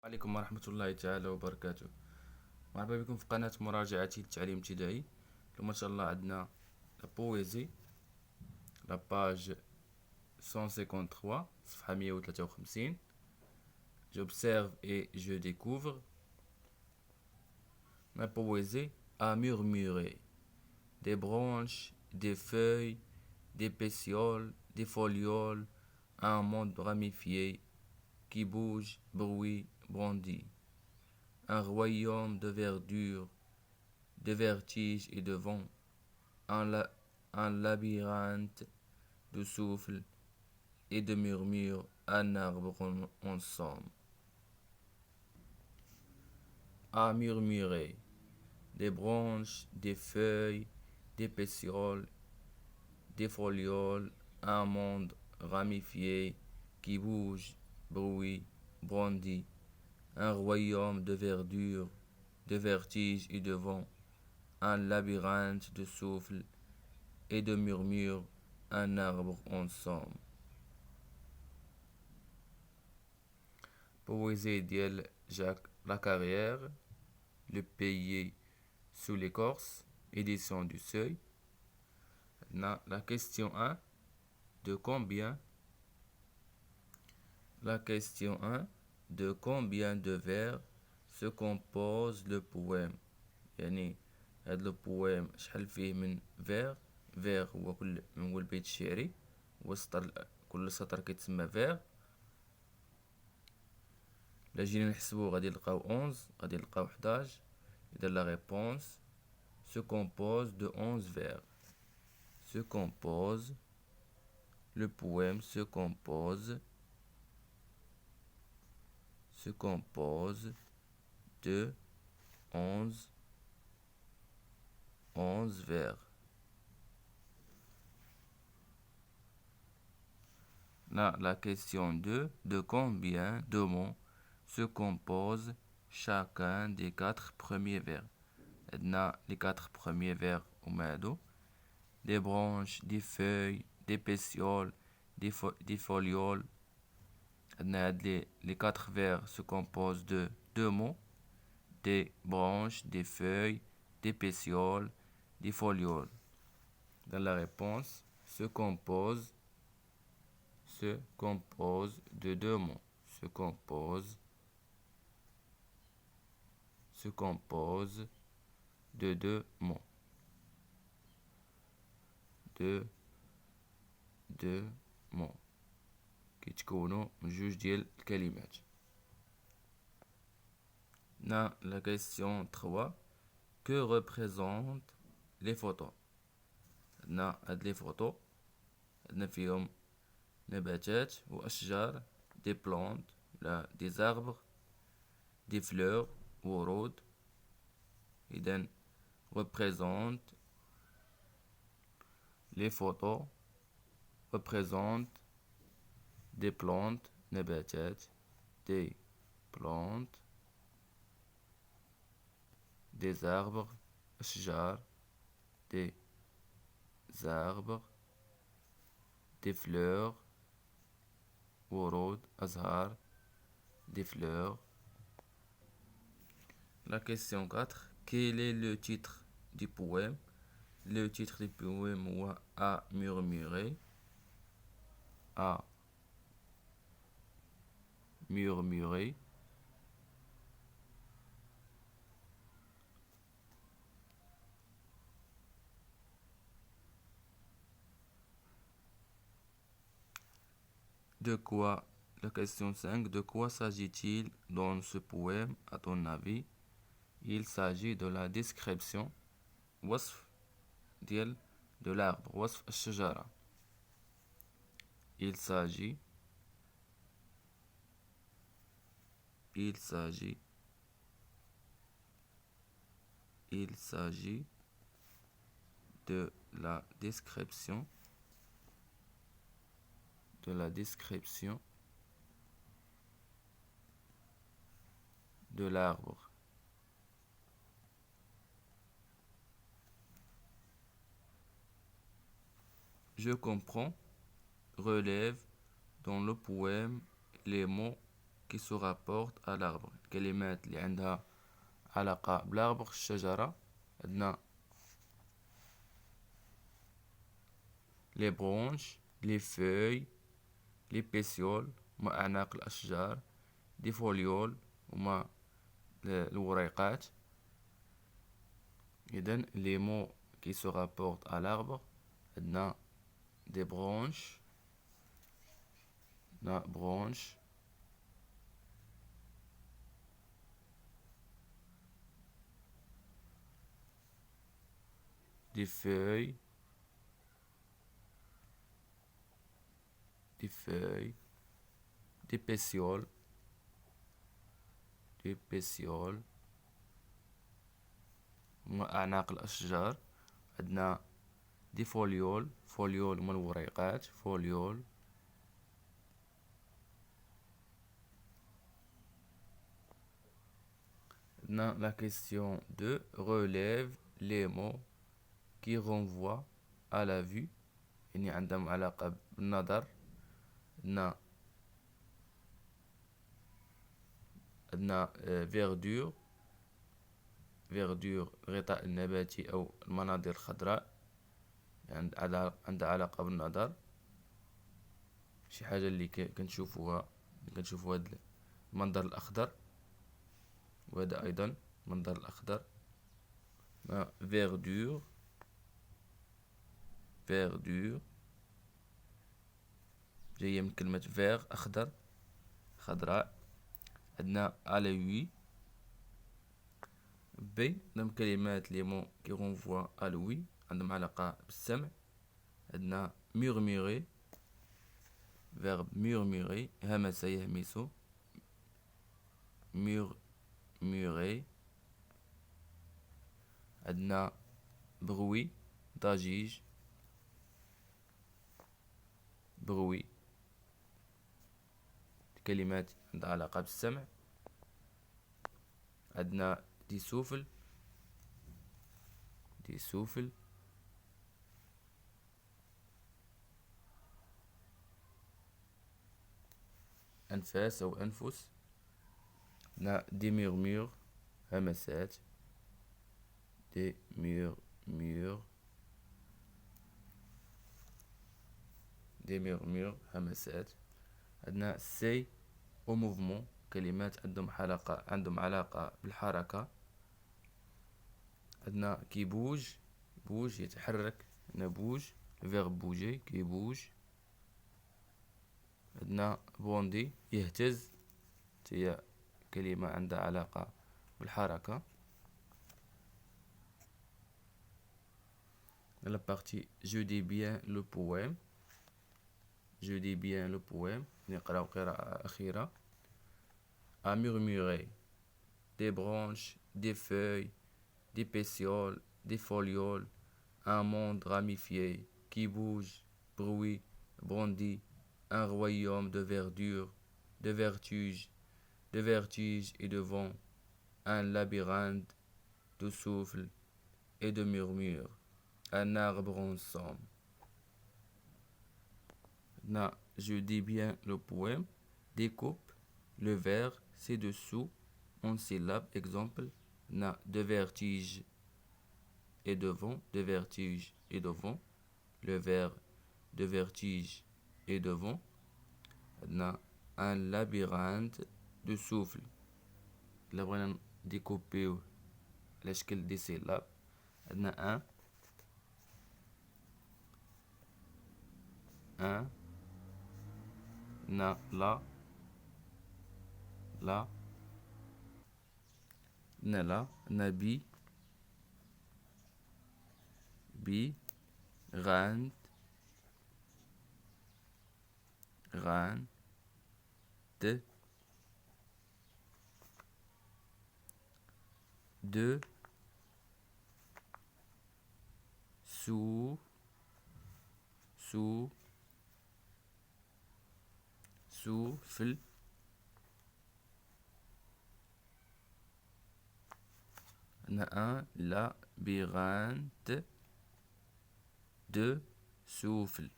عليكم ورحمة الله تعالى وبركاته. مرحبا بكم في قناة مراجعتي للتعليم الابتدائي. اليوم إن شاء الله عندنا لا بويزي، لا باج 153 صفحة 153. J'observe et je découvre. La poésie a murmuré des branches, des feuilles, des pétioles, des folioles, un monde ramifié qui bouge, bruit, brandit. Un royaume de verdure, de vertige et de vent, un labyrinthe de souffle et de murmures, un arbre ensemble. À murmurer, des branches, des feuilles, des pétioles, des folioles, un monde ramifié qui bouge, bruit, brandit, un royaume de verdure, de vertige et de vent, un labyrinthe de souffle et de murmures, un arbre ensemble. Poésie d'El Jacques Lacarrière, Le pays sous l'écorce, édition du Seuil. La question 1, de combien? La question 1, de combien de vers se compose le poème؟ يعني هذا البويم شحال فيه من فير هو هو البيت الشعري، كل سطر كيتسمى فير. لا جينا نحسبو غادي نلقاو 11، غادي نلقاو 11. إذا لا ريبونس se compose de 11 vers. Se compose, le poème se compose de 11 vers. Là, la question 2, de combien de mots se compose chacun des 4 premiers vers؟ عندنا les 4 premiers vers هما هادو: des branches, des feuilles, des pétioles, des folioles. عندنا هاد les 4 vers se composent de 2 mots: des branches, des feuilles, des pétioles, des folioles. Dans la réponse, se compose de 2 mots. Se compose de 2 mots. deux mots كيتكونوا من جوج ديال الكلمات. La question 3, que représentent les photos؟ عندنا هاد لي فوتو، عندنا فيهم نباتات وأشجار، des plantes ولا des arbres, des fleurs ورود. إذن représente، les photos représentent des plantes نباتات، des plantes، des arbres أشجار، des arbres، des fleurs ورود أزهار، des fleurs. La question 4, quel est le titre du poème؟ Le titre du poème هو À murmurer. À murmurer. De quoi, la question 5, de quoi s'agit-il dans ce poème à ton avis? Il s'agit de la description وصف ديال de l'arbre، وصف الشجرة. Il s'agit de la description de l'arbre. Je comprends relève dans le poème les mots qui se rapportent à l'arbre. الكلمات اللي عندها علاقة بالارbre الشجرة عندنا les branches, les feuilles, les pétioles هما أعناق الأشجار، des folioles هما الوريقات. إذن les mots qui se rapportent à l'arbre عندنا des branches، des feuilles، des pétioles هما أعناق الأشجار. عندنا دي فوليول هما الوريقات، فوليول. عندنا la question 2 relève les mots qui renvoient à la vue، يعني عندهم علاقة بالنظر. عندنا verdure، الغطاء النباتي أو المناظر الخضراء، يعني عندها علاقة بالنظر، شي حاجة اللي كنشوفوها هاد المنظر الأخضر، وهذا أيضا المنظر الأخضر. verdure جاية من كلمة vert أخضر، خضراء. عندنا على وي بي من كلمات لي مون كي رونفوا على وي عندهم علاقة بالسمع. عندنا murmurer verbe murmurer همس يهمس، murmurer. عندنا bruit ضجيج، كلمات عندها علاقة بالسمع. عندنا دي سوفل أنفاس أو أنفس. عندنا دي ميرمور همسات، دي ميرمور همسات. عندنا سي أو موفمون كلمات عندهم علاقة بالحركة. عندنا كي بوج يتحرك، بوج الفيرب بوجي كي بوج. عندنا بوندي يهتز، هي كلمة عندها علاقة بالحركة. la partie je dis bien le poème، نقرأ قراءة أخيرة. à murmurer des branches, des feuilles, des pétioles, des folioles, un monde ramifié qui bouge, bruit, bondit, un royaume de verdure, de vertige et de vent, un labyrinthe de souffle et de murmures, un arbre en somme. Je dis bien le poème, découpe le vers ci-dessous en syllabes. Exemple, de vertige et de vent, le vers de vertige et de vent. Un labyrinthe de souffle. Là, on découper l'échelle des syllabes. Un, la, nabi, bi, rand, de, souffle. Un labyrinthe de souffle.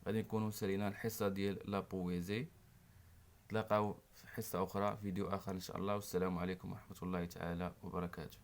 غادي نكونوا سالينا الحصة ديال لا بويزي. تلاقاو في حصة أخرى، فيديو آخر إن شاء الله، والسلام عليكم ورحمة الله تعالى وبركاته.